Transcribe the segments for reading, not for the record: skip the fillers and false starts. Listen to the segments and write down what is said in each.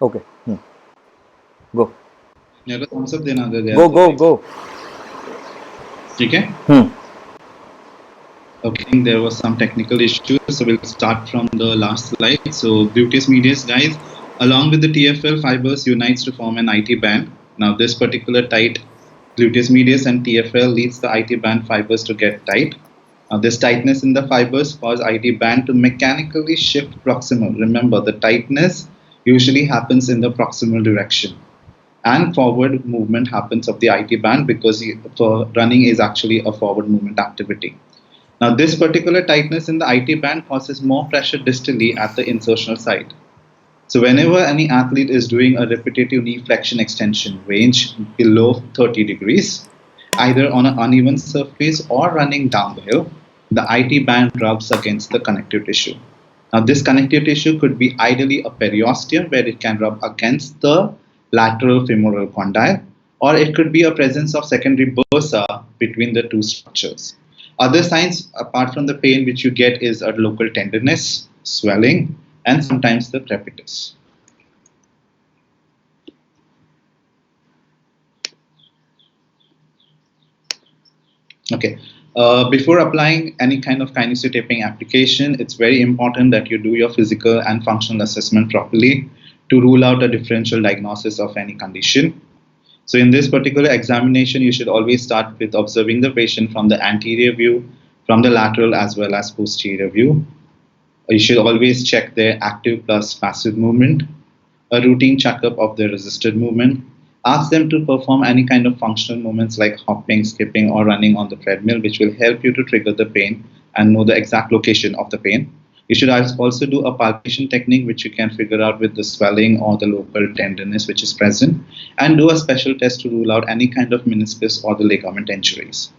Okay. Go. मेरा thumbs up देना अगर गया Go, तो go, भाई. go. ठीक है? Hmm. Okay, I think there was some technical issues, so we'll start from the last slide. So gluteus medius, guys, along with the TFL fibers unites to form an IT band. Now this particular tight gluteus medius and TFL leads the IT band fibers to get tight. Now this tightness in the fibers cause IT band to mechanically shift proximal. Remember, the tightness usually happens in the proximal direction, and forward movement happens of the IT band because for running is actually a forward movement activity. Now, this particular tightness in the IT band causes more pressure distally at the insertional site. So, whenever any athlete is doing a repetitive knee flexion extension range below 30 degrees, either on an uneven surface or running down the hill, the IT band rubs against the connective tissue. Now, this connective tissue could be ideally a periosteum where it can rub against the lateral femoral condyle, or it could be a presence of secondary bursa between the two structures. Other signs, apart from the pain which you get, is a local tenderness, swelling, and sometimes the crepitus. Okay. Before applying any kind of kinesiotaping application, it's very important that you do your physical and functional assessment properly to rule out a differential diagnosis of any condition. So, in this particular examination, you should always start with observing the patient from the anterior view, from the lateral as well as posterior view. You should always check their active plus passive movement, a routine checkup of their resisted movement. Ask them to perform any kind of functional movements like hopping, skipping, or running on the treadmill, which will help you to trigger the pain and know the exact location of the pain. You should also do a palpation technique, which you can figure out with the swelling or the local tenderness which is present, and do a special test to rule out any kind of meniscus or the ligament injuries.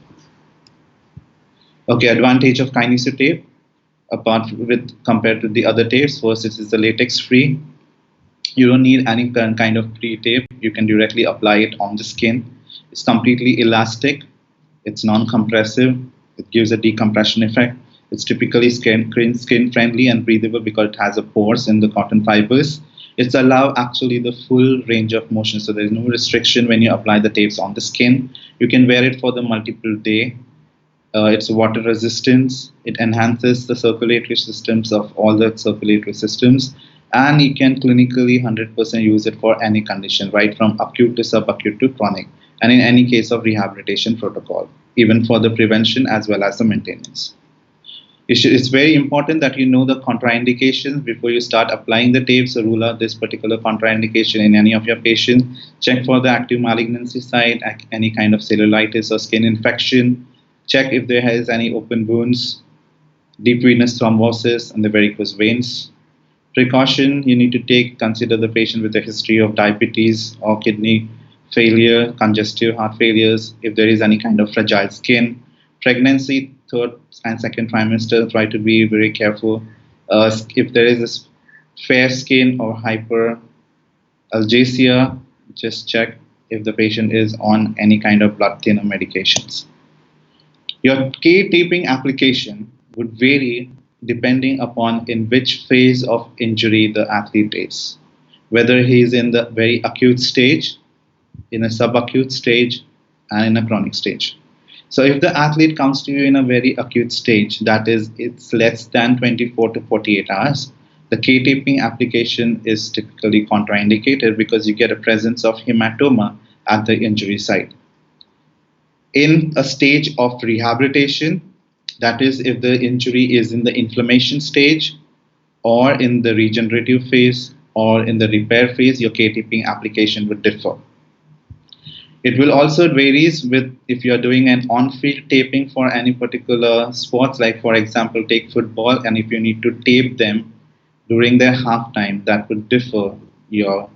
Okay, advantage of kinesiotape apart with compared to the other tapes. First, it is the latex free. You don't need any kind of pre-tape. You can directly apply it on the skin. It's completely elastic. It's non-compressive. It gives a decompression effect. It's typically skin friendly and breathable because it has a pores in the cotton fibers. It's allow actually the full range of motion, so there is no restriction when you apply the tapes on the skin. You can wear it for the multiple day. It's water resistance. It enhances the circulatory systems of all the circulatory systems, and you can clinically 100% use it for any condition, right from acute to subacute to chronic, and in any case of rehabilitation protocol, even for the prevention as well as the maintenance. It's very important that you know the contraindications before you start applying the tapes. So rule out this particular contraindication in any of your patients. Check for the active malignancy site, any kind of cellulitis or skin infection. Check if there is any open wounds, deep venous thrombosis, and the varicose veins. Precaution you need to take: consider the patient with a history of diabetes or kidney failure, congestive heart failures, if there is any kind of fragile skin. Pregnancy, third and second trimester, try to be very careful. If there is this fair skin or hyperalgesia, just check if the patient is on any kind of blood thinner medications. Your K-taping application would vary depending upon in which phase of injury the athlete is, whether he is in the very acute stage, in a subacute stage, and in a chronic stage. So if the athlete comes to you in a very acute stage, that is, it's less than 24 to 48 hours, the K-taping application is typically contraindicated because you get a presence of hematoma at the injury site. In a stage of rehabilitation, that is, if the injury is in the inflammation stage or in the regenerative phase or in the repair phase, your K-taping application would differ. It will also varies with if you're doing an on-field taping for any particular sports, like for example, take football, and if you need to tape them during their halftime, that would differ your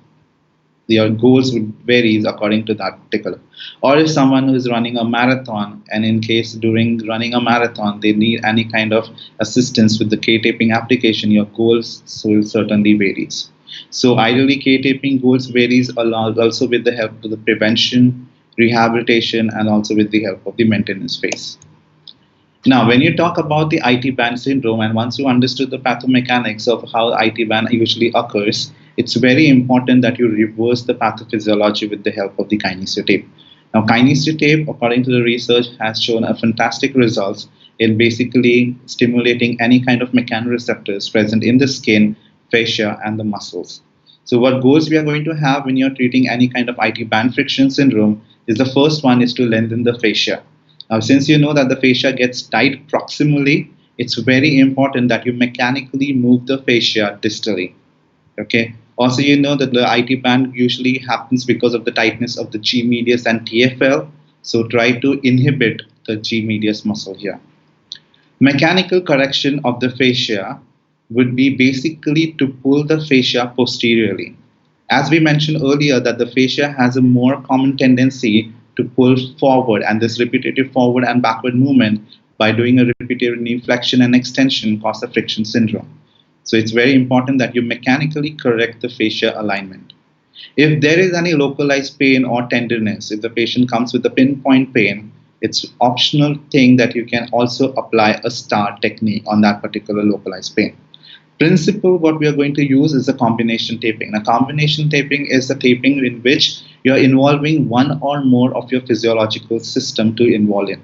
goals would varies according to that particular. Or if someone who is running a marathon, and in case during running a marathon they need any kind of assistance with the K-taping application, your goals will certainly varies. So ideally K-taping goals varies a lot also with the help of the prevention, rehabilitation, and also with the help of the maintenance phase. Now, when you talk about the IT band syndrome, and once you understood the pathomechanics of how IT band usually occurs, it's very important that you reverse the pathophysiology with the help of the kinesiotape. Now, kinesiotape, according to the research, has shown a fantastic results in basically stimulating any kind of mechanoreceptors present in the skin, fascia, and the muscles. So, what goals we are going to have when you're treating any kind of IT band friction syndrome is the first one is to lengthen the fascia. Now, since you know that the fascia gets tight proximally, it's very important that you mechanically move the fascia distally. Okay. Also, you know that the IT band usually happens because of the tightness of the G medius and TFL. So try to inhibit the G medius muscle here. Mechanical correction of the fascia would be basically to pull the fascia posteriorly. As we mentioned earlier, that the fascia has a more common tendency to pull forward, and this repetitive forward and backward movement by doing a repetitive knee flexion and extension cause a friction syndrome. So it's very important that you mechanically correct the fascia alignment. If there is any localized pain or tenderness, if the patient comes with a pinpoint pain, it's optional thing that you can also apply a star technique on that particular localized pain. Principle what we are going to use is a combination taping. Now, combination taping is a taping in which you are involving one or more of your physiological system to involve in.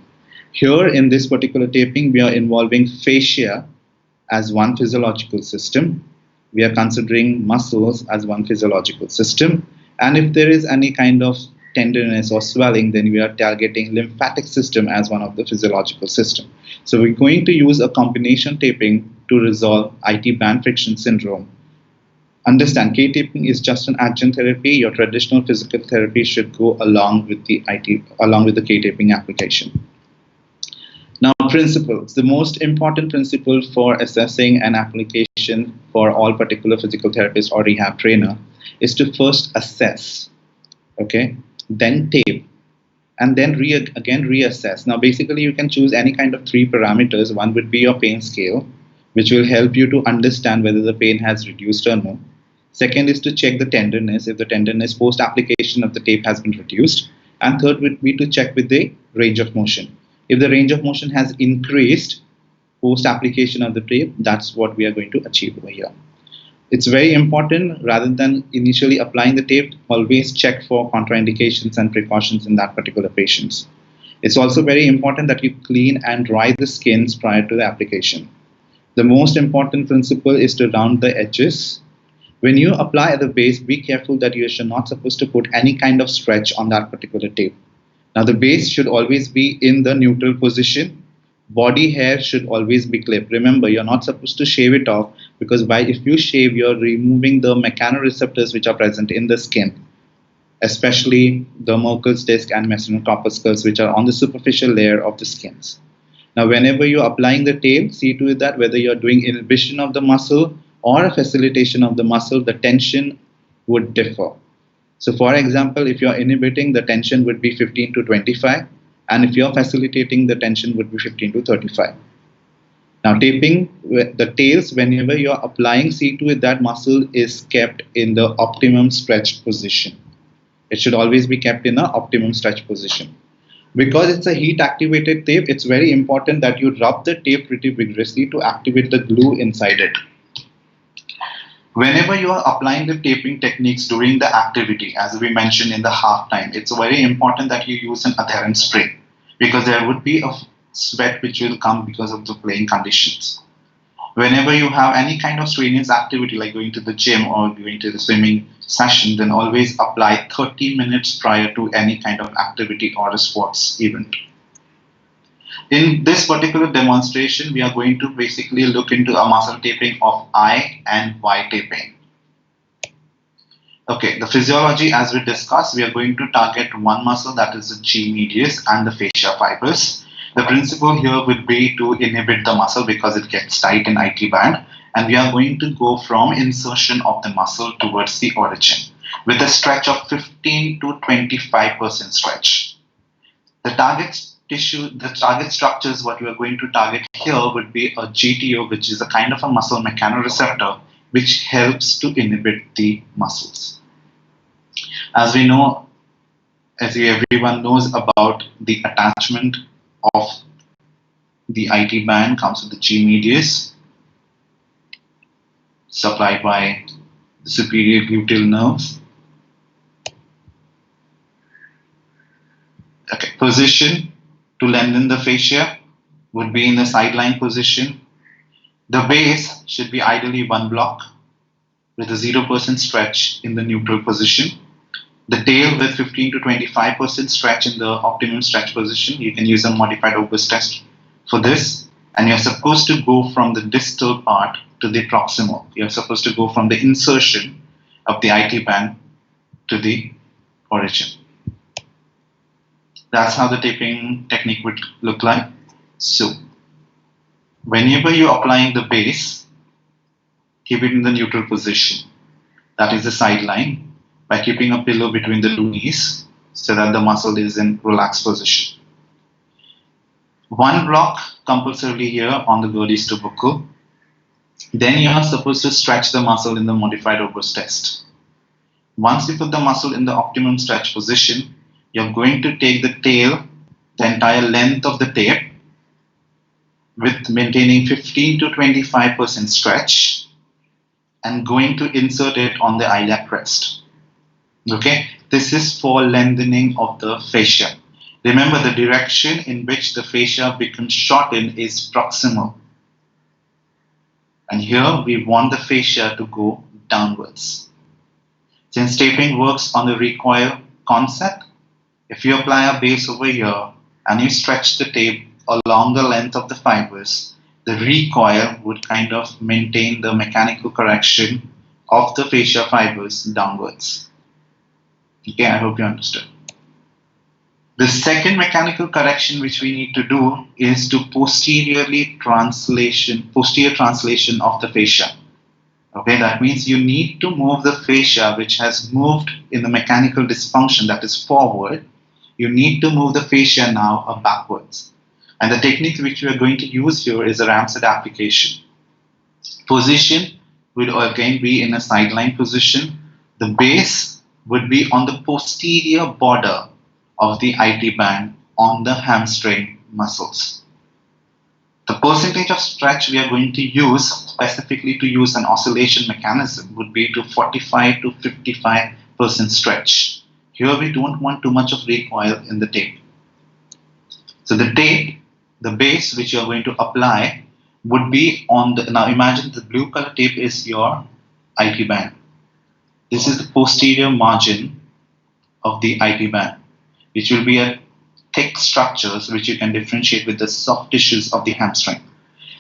Here in this particular taping, we are involving fascia as one physiological system. We are considering muscles as one physiological system. And if there is any kind of tenderness or swelling, then we are targeting lymphatic system as one of the physiological system. So we're going to use a combination taping to resolve IT band friction syndrome. Understand, K-taping is just an adjunct therapy. Your traditional physical therapy should go along with the K-taping application. Now, principles. The most important principle for assessing an application for all particular physical therapist or rehab trainer is to first assess, okay, then tape, and then again reassess. Now, basically, you can choose any kind of three parameters. One would be your pain scale, which will help you to understand whether the pain has reduced or no. Second is to check the tenderness, if the tenderness post application of the tape has been reduced. And third would be to check with the range of motion. If the range of motion has increased post application of the tape, that's what we are going to achieve over here. It's very important, rather than initially applying the tape, always check for contraindications and precautions in that particular patients. It's also very important that you clean and dry the skins prior to the application. The most important principle is to round the edges. When you apply at the base, be careful that you are not supposed to put any kind of stretch on that particular tape. Now, the base should always be in the neutral position. Body hair should always be clipped. Remember, you're not supposed to shave it off, because if you shave, you're removing the mechanoreceptors which are present in the skin, especially the Merkel's disc and mesenteric corpuscles, which are on the superficial layer of the skins. Now, whenever you're applying the tape, see to it that whether you're doing inhibition of the muscle or a facilitation of the muscle, the tension would differ. So, for example, if you're inhibiting, the tension would be 15 to 25, and if you're facilitating, the tension would be 15 to 35. Now, taping the tails, whenever you're applying, see to it that muscle is kept in the optimum stretched position. It should always be kept in an optimum stretch position. Because it's a heat activated tape, it's very important that you rub the tape pretty vigorously to activate the glue inside it. Whenever you are applying the taping techniques during the activity, as we mentioned in the half time, it's very important that you use an adherent spray, because there would be a sweat which will come because of the playing conditions. Whenever you have any kind of strenuous activity like going to the gym or going to the swimming session, then always apply 30 minutes prior to any kind of activity or a sports event. In this particular demonstration, we are going to basically look into a muscle taping of I and Y taping. Okay, the physiology, as we discussed, we are going to target one muscle, that is the G medius and the fascia fibers. The principle here would be to inhibit the muscle because it gets tight in IT band, and we are going to go from insertion of the muscle towards the origin with a stretch of 15 to 25% stretch. The target structures what we are going to target here would be a GTO, which is a kind of a muscle mechanoreceptor which helps to inhibit the muscles. As we know, everyone knows about the attachment of the IT band comes with the G medius supplied by the superior gluteal nerve. Okay, position to lengthen the fascia would be in the sideline position. The base should be ideally one block with a 0% stretch in the neutral position. The tail with 15 to 25% stretch in the optimum stretch position. You can use a modified Ober's test for this. And you're supposed to go from the distal part to the proximal. You're supposed to go from the insertion of the IT band to the origin. That's how the taping technique would look like. So, whenever you're applying the base, keep it in the neutral position. That is the sideline, by keeping a pillow between the two knees so that the muscle is in relaxed position. One block compulsorily here on the Gerdy's tubercle. Then you are supposed to stretch the muscle in the modified Ober's test. Once you put the muscle in the optimum stretch position, you're going to take the tail, the entire length of the tape, with maintaining 15 to 25% stretch, and going to insert it on the iliac crest. Okay, this is for lengthening of the fascia. Remember, the direction in which the fascia becomes shortened is proximal. And here we want the fascia to go downwards. Since taping works on the recoil concept, if you apply a base over here and you stretch the tape along the length of the fibers, the recoil would kind of maintain the mechanical correction of the fascia fibers downwards. Okay, I hope you understood. The second mechanical correction which we need to do is to posterior translation of the fascia. Okay, that means you need to move the fascia which has moved in the mechanical dysfunction, that is forward. You need to move the fascia now backwards. And the technique which we are going to use here is a Ramsay application. Position will again be in a sideline position. The base would be on the posterior border of the IT band on the hamstring muscles. The percentage of stretch we are going to use specifically to use an oscillation mechanism would be to 45 to 55% stretch. Here we don't want too much of recoil in the tape. So the tape, the base which you are going to apply would be on the, now imagine the blue color tape is your IT band. This is the posterior margin of the IT band, which will be a thick structures which you can differentiate with the soft tissues of the hamstring.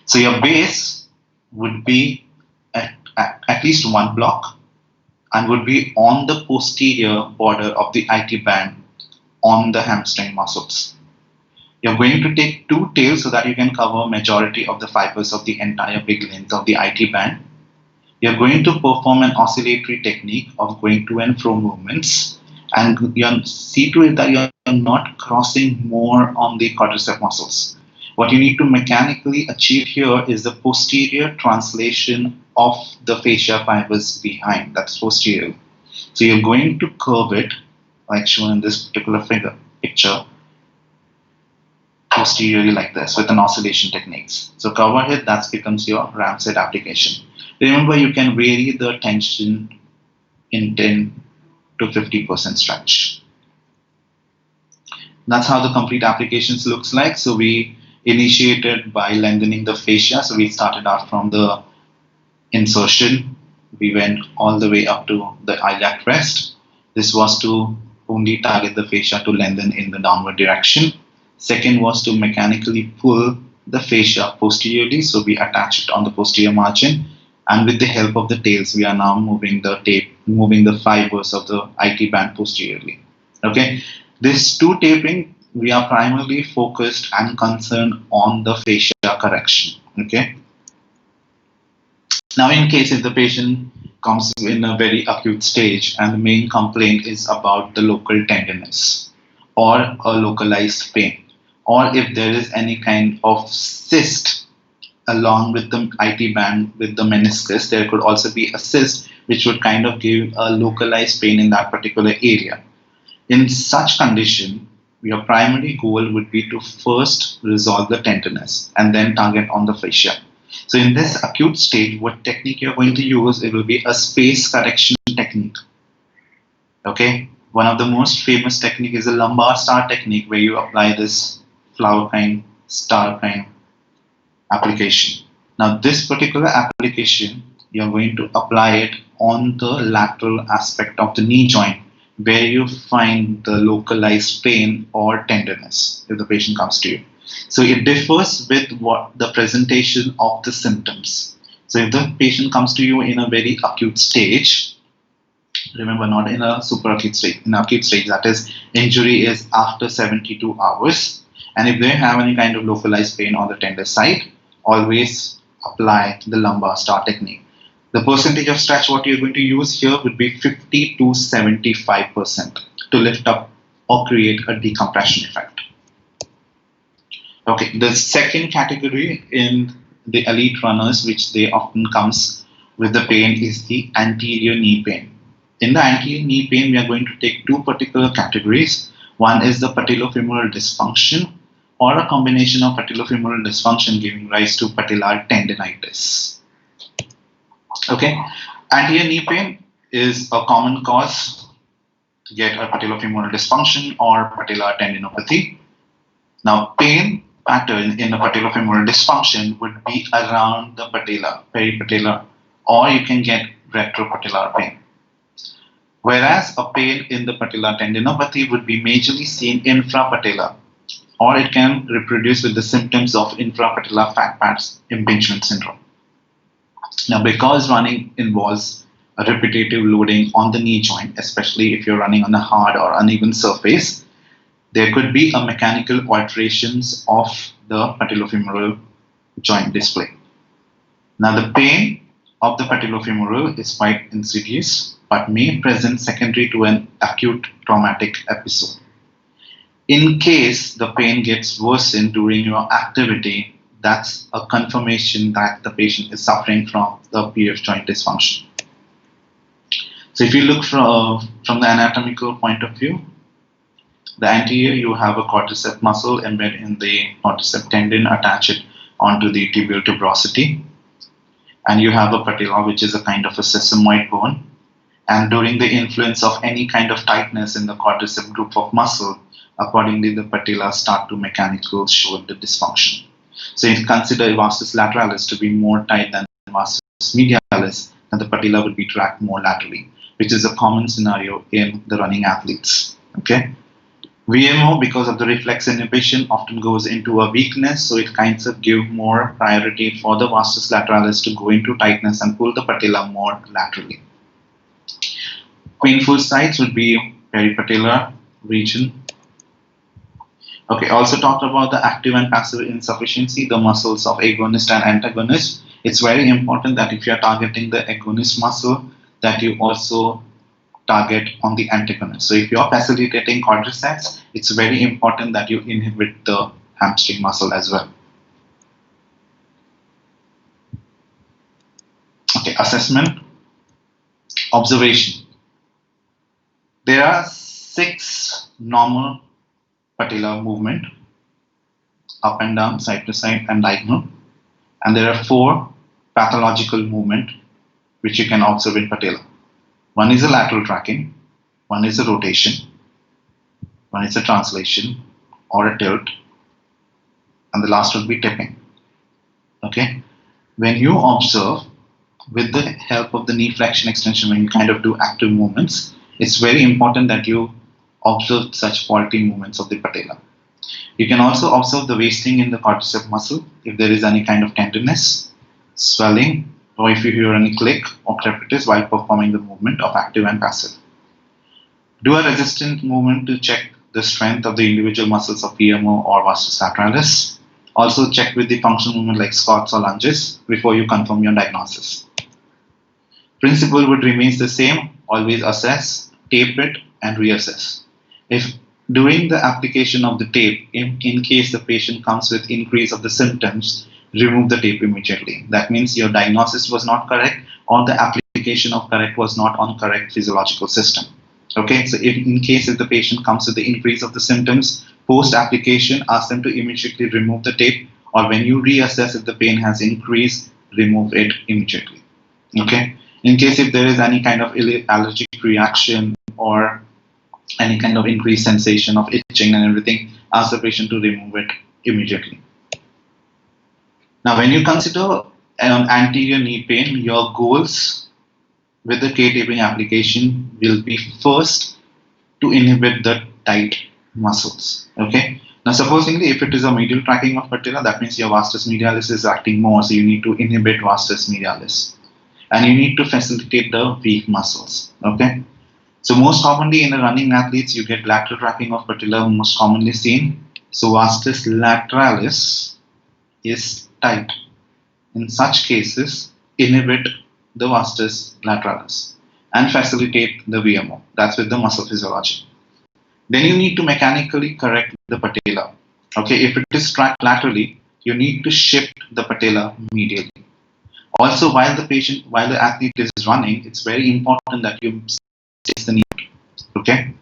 So your base would be at least one block and would be on the posterior border of the IT band on the hamstring muscles. You're going to take two tails so that you can cover majority of the fibers of the entire big length of the IT band. You're going to perform an oscillatory technique of going to and fro movements, and you see to it that you're not crossing more on the quadricep muscles. What you need to mechanically achieve here is the posterior translation of the fascia fibers behind. That's posterior. So you're going to curve it, like shown in this particular picture, posteriorly like this with an oscillation techniques. So cover it, that becomes your Ramsay application. Remember, you can vary the tension in 10 to 50% stretch. That's how the complete applications looks like. So we initiated by lengthening the fascia. So we started out from the insertion. We went all the way up to the iliac crest. This was to only target the fascia to lengthen in the downward direction. Second was to mechanically pull the fascia posteriorly. So we attached it on the posterior margin. And with the help of the tails, we are now moving the tape, moving the fibers of the IT band posteriorly. Okay, this two taping, we are primarily focused and concerned on the fascia correction. Okay. Now, in case if the patient comes in a very acute stage and the main complaint is about the local tenderness or a localized pain, or if there is any kind of cyst along with the IT band with the meniscus, there could also be a cyst which would kind of give a localized pain in that particular area. In such condition, your primary goal would be to first resolve the tenderness and then target on the fascia. So in this acute stage, what technique you're going to use, it will be a space correction technique. Okay, one of the most famous technique is a lumbar star technique, where you apply this flower kind, star kind application. Now this particular application, you're going to apply it on the lateral aspect of the knee joint, where you find the localized pain or tenderness if the patient comes to you. So it differs with what the presentation of the symptoms. So if the patient comes to you in a very acute stage, remember, not in a super acute stage, in acute stage, that is, injury is after 72 hours, and if they have any kind of localized pain on the tender side, always apply the lumbar star technique. The percentage of stretch what you're going to use here would be 50 to 75% to lift up or create a decompression effect. Okay, the second category in the elite runners, which they often comes with the pain, is the anterior knee pain. In the anterior knee pain, we are going to take two particular categories. One is the patellofemoral dysfunction, or a combination of patellofemoral dysfunction giving rise to patellar tendinitis. Okay, anterior knee pain is a common cause to get a patellofemoral dysfunction or patellar tendinopathy. Now, pain pattern in the patellofemoral dysfunction would be around the patella, peripatellar, or you can get retropatellar pain. Whereas a pain in the patellar tendinopathy would be majorly seen infrapatellar, or it can reproduce with the symptoms of infrapatellar fat pads impingement syndrome. Now, because running involves a repetitive loading on the knee joint, especially if you're running on a hard or uneven surface, there could be a mechanical alterations of the patellofemoral joint display. Now, the pain of the patellofemoral is quite insidious, but may present secondary to an acute traumatic episode. In case the pain gets worsened during your activity, that's a confirmation that the patient is suffering from the PF joint dysfunction. So if you look from the anatomical point of view, the anterior, you have a quadricep muscle embedded in the quadricep tendon, attach it onto the tibial tuberosity. And you have a patella, which is a kind of a sesamoid bone. And during the influence of any kind of tightness in the quadricep group of muscle, accordingly the patella start to mechanically show the dysfunction. So if you consider vastus lateralis to be more tight than vastus medialis, then the patella would be tracked more laterally, which is a common scenario in the running athletes. Okay. VMO, because of the reflex inhibition, often goes into a weakness, so it kinds of give more priority for the vastus lateralis to go into tightness and pull the patella more laterally. Painful sites would be peripatellar region. Okay, also talked about the active and passive insufficiency, the muscles of agonist and antagonist. It's very important that if you are targeting the agonist muscle, that you also target on the antagonist. So if you are facilitating quadriceps, it's very important that you inhibit the hamstring muscle as well. Okay, assessment, observation. There are 6 normal patellar movement, up and down, side to side, and diagonal. And there are 4 pathological movement which you can observe in patella. One is a lateral tracking, one is a rotation, one is a translation or a tilt, and the last would be tipping. Okay, when you observe with the help of the knee flexion extension, when you kind of do active movements, it's very important that you observe such faulty movements of the patella. You can also observe the wasting in the quadricep muscle if there is any kind of tenderness, swelling, or if you hear any click or crepitus while performing the movement of active and passive. Do a resistant movement to check the strength of the individual muscles of PMO or vastus lateralis. Also check with the functional movement like squats or lunges before you confirm your diagnosis. Principle would remain the same, always assess, tape it, and reassess. If during the application of the tape, in case the patient comes with increase of the symptoms, remove the tape immediately. That means your diagnosis was not correct, or the application of correct was not on correct physiological system. Okay, so in case if the patient comes with the increase of the symptoms, post application, ask them to immediately remove the tape or when you reassess if the pain has increased, remove it immediately. Okay. In case if there is any kind of allergic reaction or any kind of increased sensation of itching and everything, ask the patient to remove it immediately. Now, when you consider anterior knee pain, your goals with the K-taping application will be first to inhibit the tight muscles. Okay. Now, supposedly, if it is a medial tracking of patella, that means your vastus medialis is acting more, so you need to inhibit vastus medialis, and you need to facilitate the weak muscles. Okay. So most commonly in the running athletes, you get lateral tracking of patella, most commonly seen. So vastus lateralis is tight. In such cases, inhibit the vastus lateralis and facilitate the VMO. That's with the muscle physiology. Then you need to mechanically correct the patella. Okay, if it is tracked laterally, you need to shift the patella medially. Also, while the athlete is running, it's very important that you stay the knee. Okay,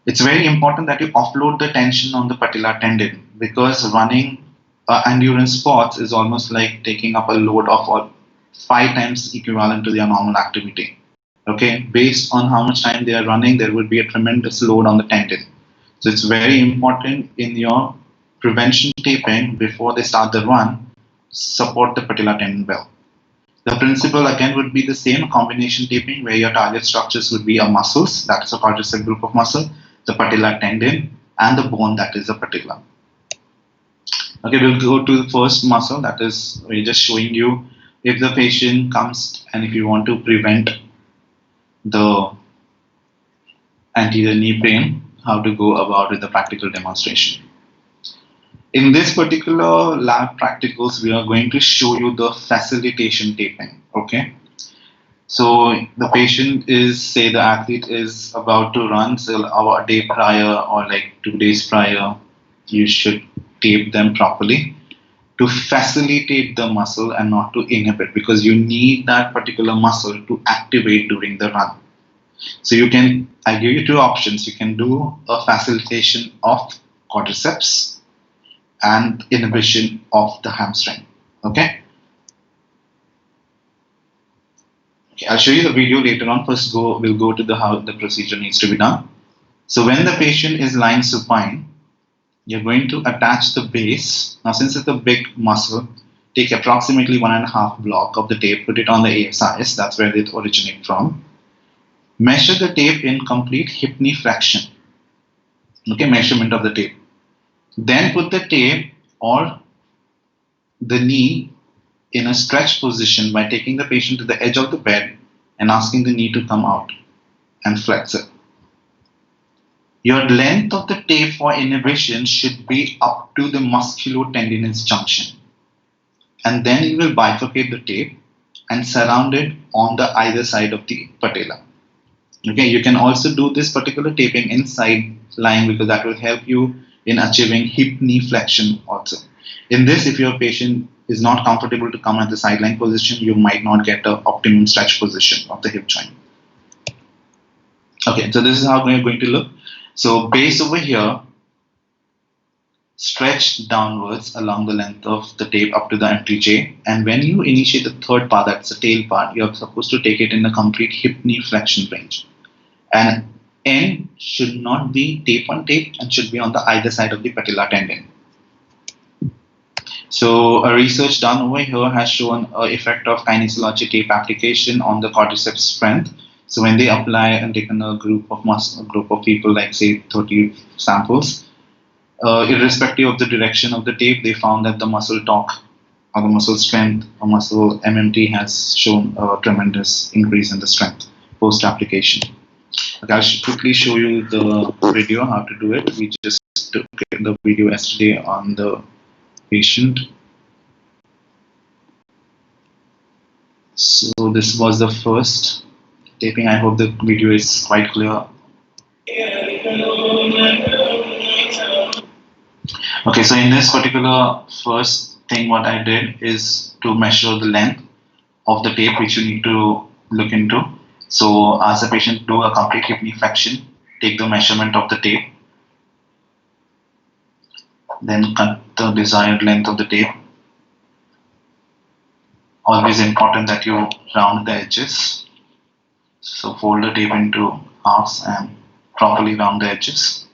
it's very important that you offload the tension on the patellar tendon, because running endurance sports is almost like taking up a load of 5 times equivalent to their normal activity. Okay, based on how much time they are running, there will be a tremendous load on the tendon. So it's very important in your prevention taping before they start the run, support the patellar tendon well. The principle again would be the same, combination taping, where your target structures would be a muscles, that is a quadricep group of muscle, the patellar tendon, and the bone, that is the patella. Okay, we'll go to the first muscle, that is, we're just showing you if the patient comes and if you want to prevent the anterior knee pain, how to go about with the practical demonstration. In this particular lab practicals, we are going to show you the facilitation taping. Okay, so the patient is, say the athlete is about to run, so a day prior or like 2 days prior, you should tape them properly to facilitate the muscle and not to inhibit, because you need that particular muscle to activate during the run. So I give you 2 options. You can do a facilitation of quadriceps and inhibition of the hamstring. Okay, I'll show you the video later on. First, we'll go to how the procedure needs to be done. So when the patient is lying supine, you're going to attach the base. Now, since it's a big muscle, take approximately 1.5 block of the tape, put it on the ASIS, that's where it originates from. Measure the tape in complete hip knee flexion. Okay, measurement of the tape. Then put the tape or the knee in a stretch position by taking the patient to the edge of the bed and asking the knee to come out and flex it. Your length of the tape for inhibition should be up to the musculotendinous junction. And then you will bifurcate the tape and surround it on the either side of the patella. Okay, you can also do this particular taping inside lying, because that will help you in achieving hip knee flexion also. In this, if your patient is not comfortable to come at the sideline position, you might not get the optimum stretch position of the hip joint. Okay, so this is how we're going to look. So base over here, stretch downwards along the length of the tape up to the MTJ, and when you initiate the third part, that's the tail part, you're supposed to take it in the complete hip knee flexion range. And end should not be tape on tape and should be on the either side of the patellar tendon. So a research done over here has shown an effect of kinesiology tape application on the quadriceps strength. So when they apply and taken a group of people, like say 30 samples, irrespective of the direction of the tape, they found that the muscle torque or the muscle strength or muscle MMT has shown a tremendous increase in the strength post application. Okay, I'll quickly show you the video how to do it. We just took the video yesterday on the patient. So this was the first taping. I hope the video is quite clear. Okay, so in this particular first thing, what I did is to measure the length of the tape, which you need to look into. So as a patient, do a complete hip knee flexion, take the measurement of the tape. Then cut the desired length of the tape. Always important that you round the edges. So fold the tape into halves and properly round the edges.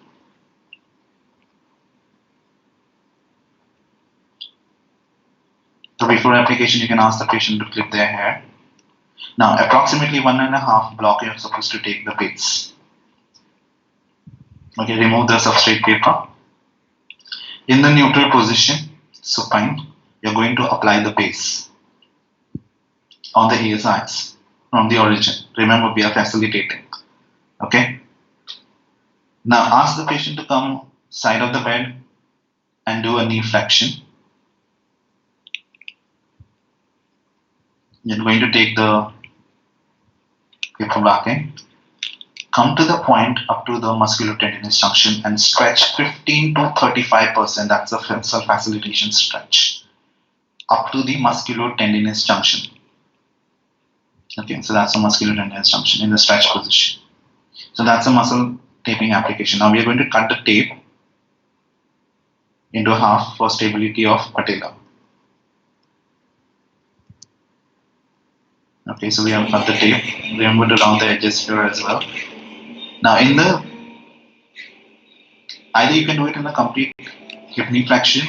So before application, you can ask the patient to clip their hair. Now, approximately 1.5 block you're supposed to take the base. Okay, remove the substrate paper. In the neutral position, supine, you're going to apply the base on the ASIs from the origin. Remember, we are facilitating. Okay. Now, ask the patient to come side of the bed and do a knee flexion. You're going to take the paper backing, come to the point up to the musculotendinous junction and stretch 15 to 35%. That's the facilitation stretch up to the musculotendinous junction. Okay, so that's the musculotendinous junction in the stretch position. So that's a muscle taping application. Now we are going to cut the tape into half for stability of patella. Okay, so we have cut the tape. Remember to round the edges here as well. Now either you can do it in a complete hip knee flexion.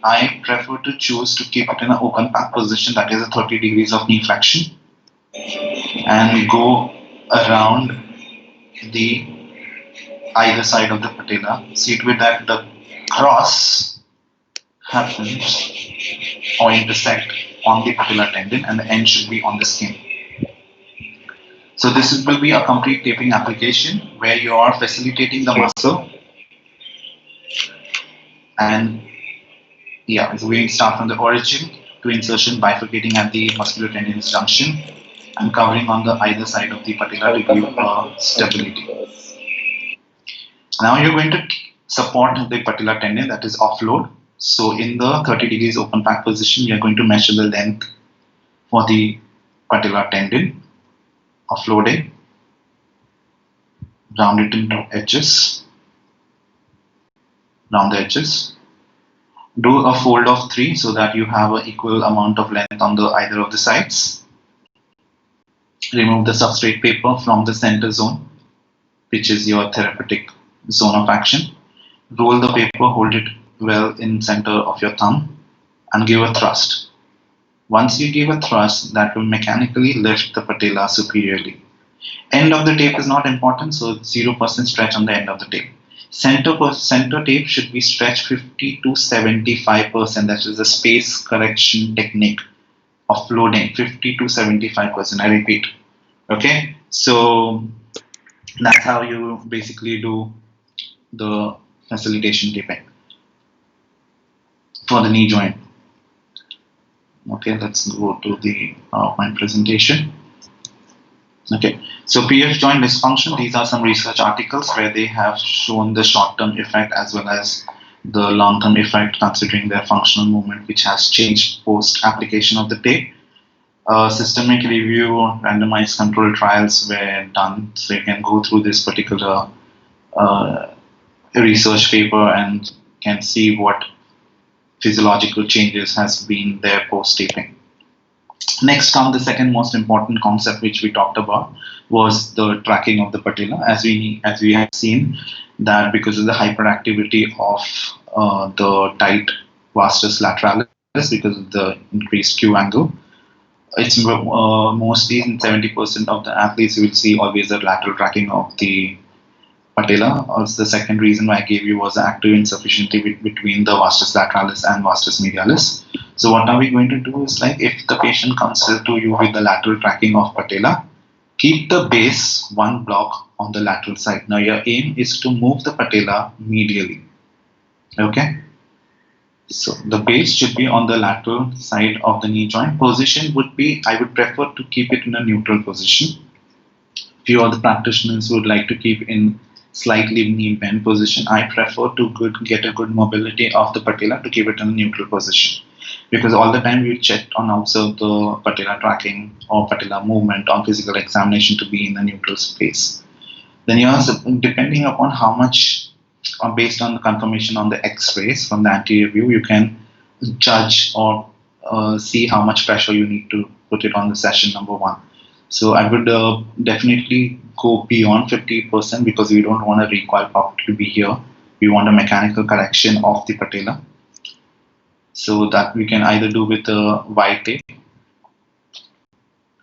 I prefer to choose to keep it in an open back position, that is a 30 degrees of knee flexion, and go around the either side of the patella. See to it that the cross happens or intersect on the patellar tendon and the end should be on the skin. So this will be a complete taping application where you are facilitating the muscle. And yeah, so we start from the origin to insertion, bifurcating at the musculotendinous junction and covering on the either side of the patella to give stability. Now you're going to support the patellar tendon, that is offload. So in the 30 degrees open back position, you're going to measure the length for the patellar tendon, offloading, round it into edges, round the edges. Do a fold of 3 so that you have an equal amount of length on the either of the sides. Remove the substrate paper from the center zone, which is your therapeutic zone of action. Roll the paper, hold it well in center of your thumb and give a thrust. Once you give a thrust, that will mechanically lift the patella superiorly. End of the tape is not important, so 0% stretch on the end of the tape. Center tape should be stretched 50 to 75%. That is the space correction technique of loading, 50 to 75%. I repeat. Okay, so that's how you basically do the facilitation taping for the knee joint. Okay, let's go to the PowerPoint presentation. Okay, so PF joint dysfunction, these are some research articles where they have shown the short-term effect as well as the long-term effect considering their functional movement, which has changed post-application of the tape. Systemic review, randomized control trials were done, so you can go through this particular research paper and can see what physiological changes has been there post-taping. Next comes the second most important concept which we talked about was the tracking of the patella. As we have seen that because of the hyperactivity of the tight vastus lateralis, because of the increased Q angle, it's mostly in 70% of the athletes you will see always the lateral tracking of the patella. Also, the second reason why I gave you was the active insufficiency between the vastus lateralis and vastus medialis. So what are we going to do is, like, if the patient comes to you with the lateral tracking of patella, keep the base one block on the lateral side. Now your aim is to move the patella medially. Okay. So the base should be on the lateral side of the knee joint. Position would be, I would prefer to keep it in a neutral position. Few of the practitioners would like to keep in slightly knee bend position. I prefer to get a good mobility of the patella to keep it in a neutral position, because all the time we check and observe the patella tracking or patella movement on physical examination to be in the neutral space. Then you are, depending upon how much based on the confirmation on the X-rays from the anterior view, you can judge or see how much pressure you need to put it on the session number one. So I would definitely go beyond 50% because we don't want a recoil pocket to be here. We want a mechanical correction of the patella. So that we can either do with a white tape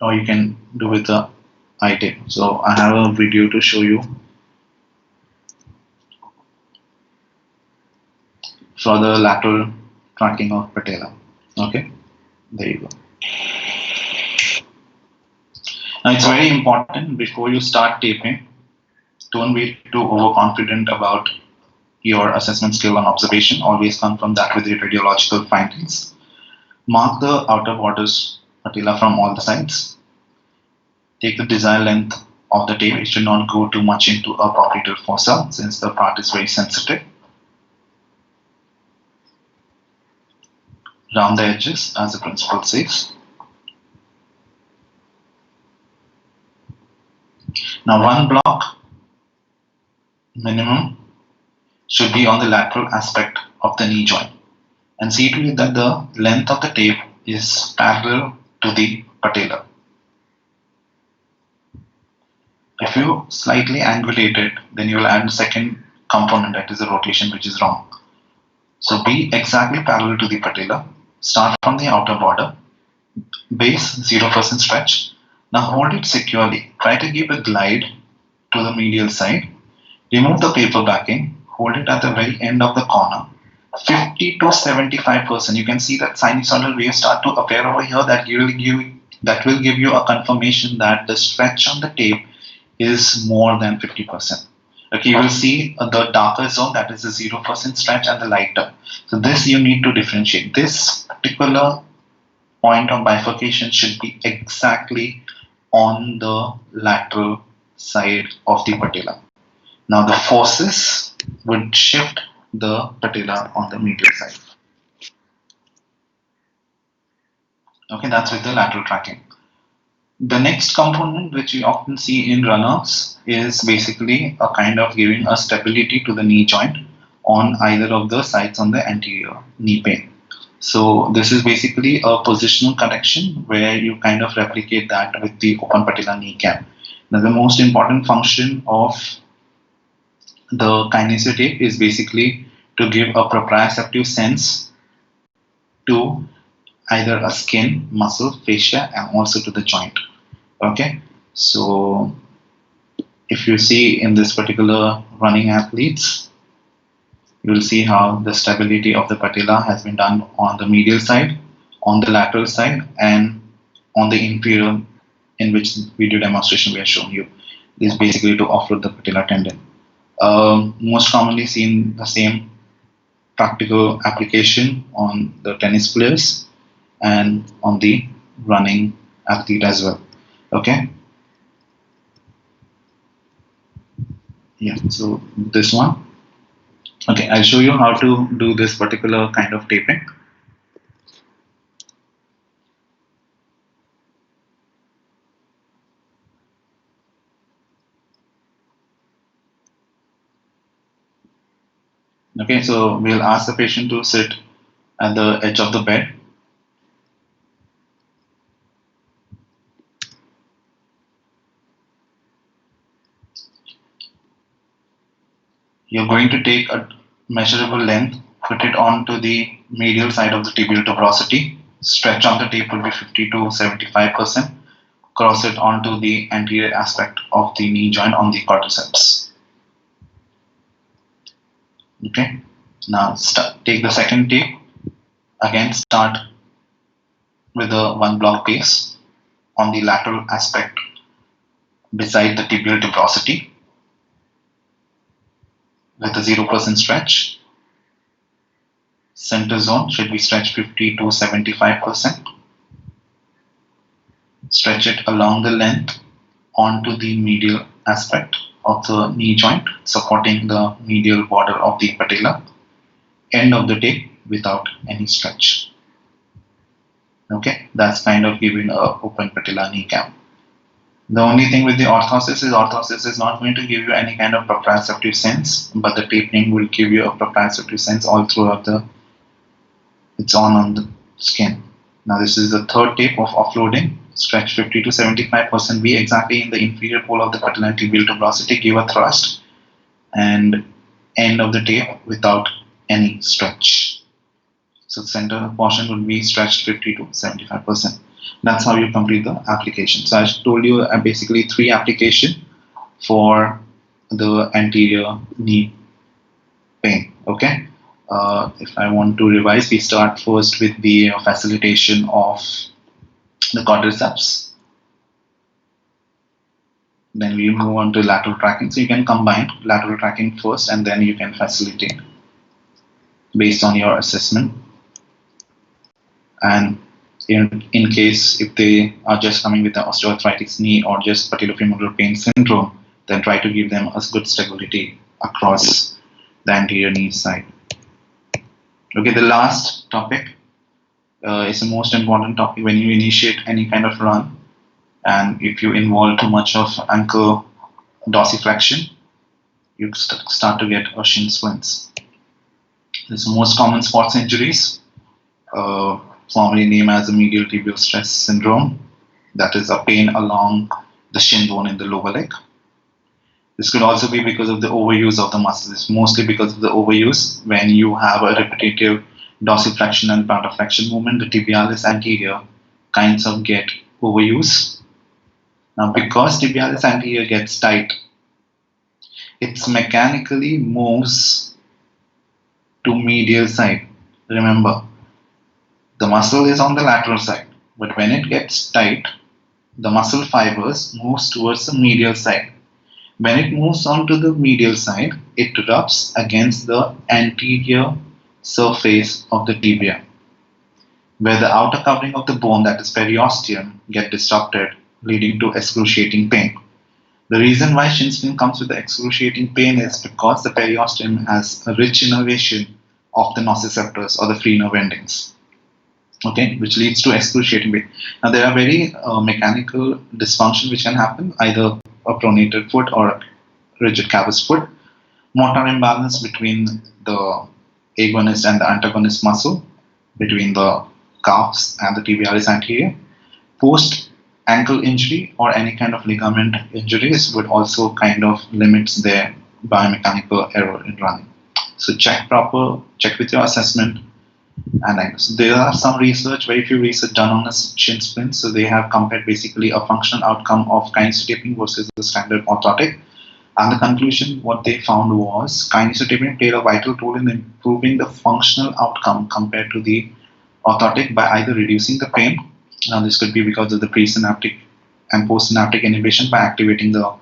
or you can do with a eye tape. So I have a video to show you for the lateral tracking of patella. Okay, there you go. Now it's very important before you start taping, don't be too overconfident about your assessment skill and observation. Always confirm that with your radiological findings. Mark the outer borders patella from all the sides. Take the desired length of the tape. It should not go too much into a popliteal fossa since the part is very sensitive. Round the edges as the principle says. Now one block minimum should be on the lateral aspect of the knee joint, and see to it that the length of the tape is parallel to the patella. If you slightly angulate it, then you will add a second component, that is the rotation, which is wrong. So be exactly parallel to the patella. Start from the outer border, base 0% stretch. Now hold it securely. Try to give a glide to the medial side. Remove the paper backing. Hold it at the very end of the corner. 50 to 75%. You can see that sinusoidal waves start to appear over here. That will give you a confirmation that the stretch on the tape is more than 50%. Okay, you will see the darker zone, that is the 0% stretch, and the lighter. So this you need to differentiate. This particular point of bifurcation should be exactly on the lateral side of the patella. Now the forces would shift the patella on the medial side. Okay, that's with the lateral tracking. The next component which we often see in runners is basically a kind of giving a stability to the knee joint on either of the sides on the anterior knee pane. So this is basically a positional correction where you kind of replicate that with the open patella kneecap. Now the most important function of the kinesio tape is basically to give a proprioceptive sense to either a skin, muscle, fascia, and also to the joint. Okay, so if you see in this particular running athletes, you will see how the stability of the patella has been done on the medial side, on the lateral side, and on the inferior, in which video demonstration we are showing you. This is basically to offload the patellar tendon. Most commonly seen the same practical application on the tennis players and on the running athlete as well. Okay. Yeah, so this one. Okay, I'll show you how to do this particular kind of taping. Okay, so we'll ask the patient to sit at the edge of the bed. You're going to take a measurable length, put it onto the medial side of the tibial tuberosity. Stretch on the tape will be 50 to 75%. Cross it onto the anterior aspect of the knee joint on the quadriceps. Okay, now take the second tape. Again, start with a 1 block pace on the lateral aspect beside the tibial tuberosity with a 0% stretch. Center zone should be stretched 50 to 75%. Stretch it along the length onto the medial aspect of the knee joint, supporting the medial border of the patella. End of the tape without any stretch. Okay, that's kind of giving a open patella kneecap. The only thing with the orthosis is not going to give you any kind of proprioceptive sense, but the taping will give you a proprioceptive sense all throughout it's on the skin. Now this is the third tape of offloading. Stretch 50 to 75% V exactly in the inferior pole of the patella tibial tuberosity. Give a thrust and end of the tape without any stretch. So the center portion would be stretched 50 to 75%. That's how you complete the application. So I told you basically 3 applications for the anterior knee pain. Okay. If I want to revise, we start first with the facilitation of the quadriceps. Then we move on to lateral tracking. So you can combine lateral tracking first and then you can facilitate based on your assessment. And in case if they are just coming with an osteoarthritis knee or just patellofemoral pain syndrome, then try to give them a good stability across the anterior knee side. Okay, the last topic is the most important topic when you initiate any kind of run, and if you involve too much of ankle dorsiflexion, you start to get a shin splints. This is the most common sports injuries, formerly named as the medial tibial stress syndrome. That is a pain along the shin bone in the lower leg. This could also be because of the overuse of the muscles. It's mostly because of the overuse. When you have a repetitive dorsiflexion and plantarflexion movement, the tibialis anterior kinds of get overuse. Now, because tibialis anterior gets tight, it mechanically moves to medial side. Remember, the muscle is on the lateral side, but when it gets tight, the muscle fibers moves towards the medial side. When it moves on to the medial side, it rubs against the anterior surface of the tibia, where the outer covering of the bone, that is periosteum, get disrupted, leading to excruciating pain. The reason why shin splint comes with the excruciating pain is because the periosteum has a rich innervation of the nociceptors or the free nerve endings, okay, which leads to excruciating pain. Now there are very mechanical dysfunction which can happen, either a pronated foot or a rigid cavus foot, motor imbalance between the agonist and the antagonist muscle, between the calves and the tibialis anterior. Post ankle injury or any kind of ligament injuries would also kind of limits their biomechanical error in running. So check with your assessment. And there are some research, very few research done on a shin splint. So they have compared basically a functional outcome of kinesiotaping versus the standard orthotic. And the conclusion, what they found was kinesiotaping played a vital role in improving the functional outcome compared to the orthotic by either reducing the pain. Now this could be because of the presynaptic and postsynaptic inhibition by activating the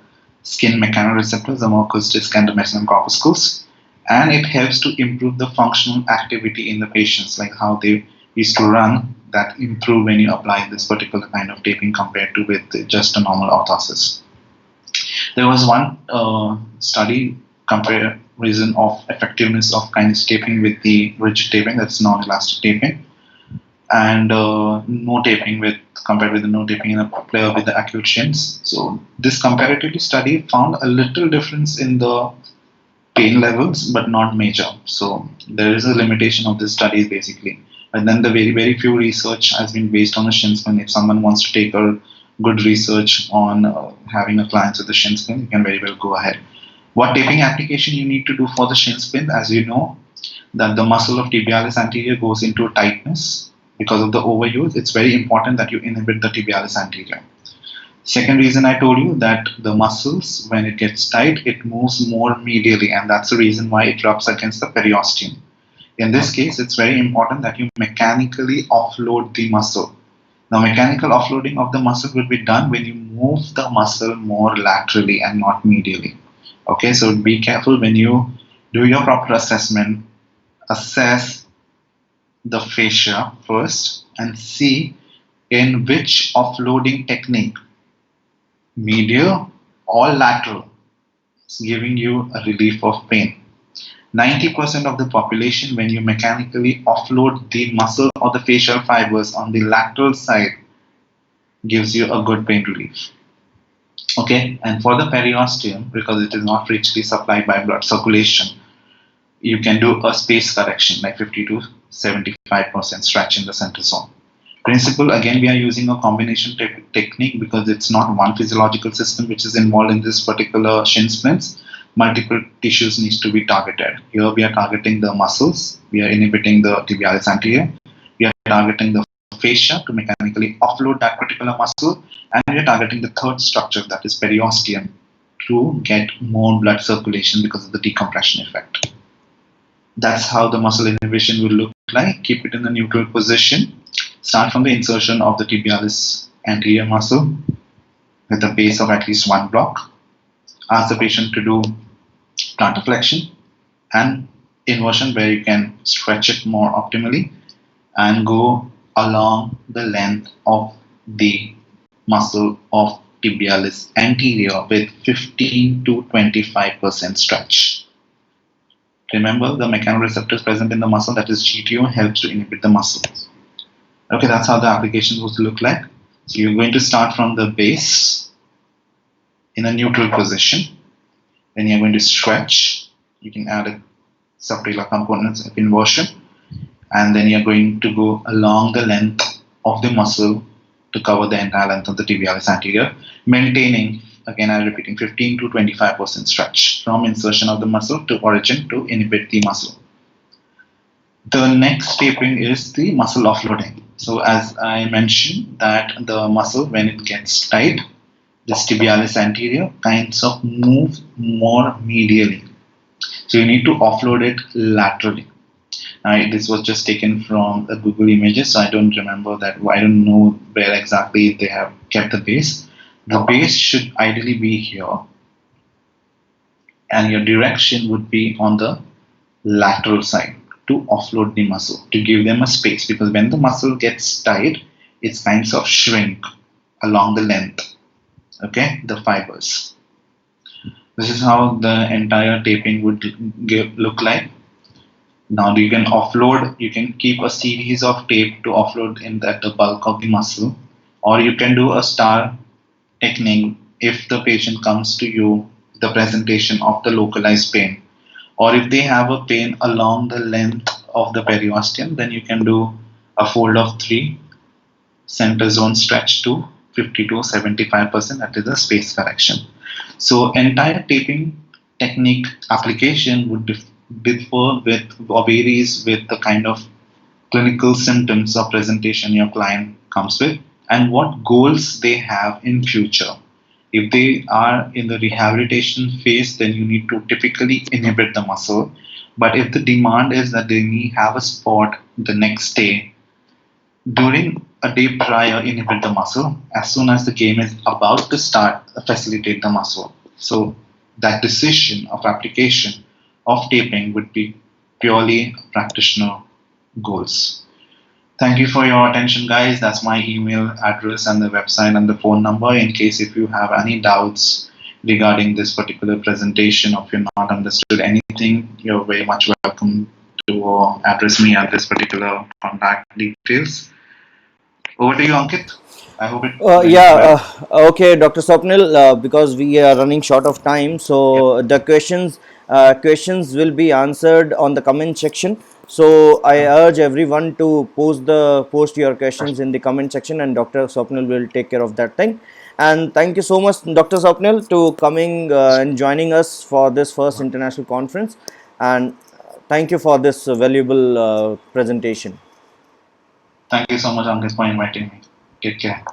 skin mechanoreceptors, the Merkus disc and the mesenteric corpuscles. And it helps to improve the functional activity in the patients, like how they used to run, that improve when you apply this particular kind of taping compared to with just a normal orthosis. There was one study comparison of effectiveness of kinesiotaping with the rigid taping, that's non-elastic taping, and no taping compared with the no taping in a player with the acute shins. So this comparative study found a little difference in the pain levels, but not major. So there is a limitation of this study basically. And then the very, very few research has been based on the shin splint. If someone wants to take a good research on having a client with the shin splint, you can very well go ahead. What taping application you need to do for the shin splint, as you know, that the muscle of tibialis anterior goes into tightness because of the overuse. It's very important that you inhibit the tibialis anterior. Second reason I told you that the muscles, when it gets tight, it moves more medially, and that's the reason why it rubs against the periosteum. In this case, it's very important that you mechanically offload the muscle. Now, mechanical offloading of the muscle will be done when you move the muscle more laterally and not medially. Okay, so be careful when you do your proper assessment. Assess the fascia first and see in which offloading technique, medial or lateral, is giving you a relief of pain. 90% of the population, when you mechanically offload the muscle or the facial fibers on the lateral side, gives you a good pain relief. Okay, and for the periosteum, because it is not richly supplied by blood circulation, you can do a space correction like 50 to 75% stretch in the center zone. Principle, again, we are using a combination technique because it's not one physiological system which is involved in this particular shin splints. Multiple tissues needs to be targeted. Here we are targeting the muscles, we are inhibiting the tibialis anterior, we are targeting the fascia to mechanically offload that particular muscle, and we are targeting the third structure, that is periosteum, to get more blood circulation because of the decompression effect. That's how the muscle inhibition will look like. Keep it in the neutral position. Start from the insertion of the tibialis anterior muscle with a pace of at least 1 block. Ask the patient to do plantar flexion and inversion, where you can stretch it more optimally and go along the length of the muscle of tibialis anterior with 15 to 25% stretch. Remember, the mechanoreceptors present in the muscle, that is GTO, helps to inhibit the muscle. Okay, that's how the application would look like. So you're going to start from the base in a neutral position. Then you're going to stretch. You can add a subtalar components of inversion. And then you're going to go along the length of the muscle to cover the entire length of the tibialis anterior, maintaining, again I'm repeating, 15 to 25% stretch from insertion of the muscle to origin to inhibit the muscle. The next taping is the muscle offloading. So as I mentioned, that the muscle, when it gets tight, this tibialis anterior kinds of move more medially. So you need to offload it laterally. This was just taken from the Google images, so I don't remember that. I don't know where exactly they have kept the base. The base should ideally be here, and your direction would be on the lateral side to offload the muscle, to give them a space, because when the muscle gets tight, it's kinds of shrink along the length, okay, the fibers. This is how the entire taping would look like. Now you can offload, you can keep a series of tape to offload in that the bulk of the muscle, or you can do a star technique if the patient comes to you the presentation of the localized pain, or if they have a pain along the length of the periosteum, then you can do a fold of 3 center zone stretch to 50 to 75%, that is a space correction. So entire taping technique application would differ with or varies with the kind of clinical symptoms or presentation your client comes with and what goals they have in future. If they are in the rehabilitation phase, then you need to typically inhibit the muscle. But if the demand is that they need have a spot the next day, during a day prior, inhibit the muscle. As soon as the game is about to start, facilitate the muscle. So that decision of application of taping would be purely practitioner goals. Thank you for your attention, guys. That's my email address and the website and the phone number in case if you have any doubts regarding this particular presentation, or if you're not understood anything, you're very much welcome to address me at this particular contact details. Over to you, Ankit. I hope it went well. Okay, Dr. Swapnil, because we are running short of time, Yep. so the questions will be answered on the comment section. So I urge everyone to post your questions in the comment section, and Dr. Swapnil will take care of that thing. And thank you so much, Dr. Swapnil, to coming and joining us for this first international conference. And thank you for this valuable presentation. Thank you so much, Ankit, for inviting me. Take care.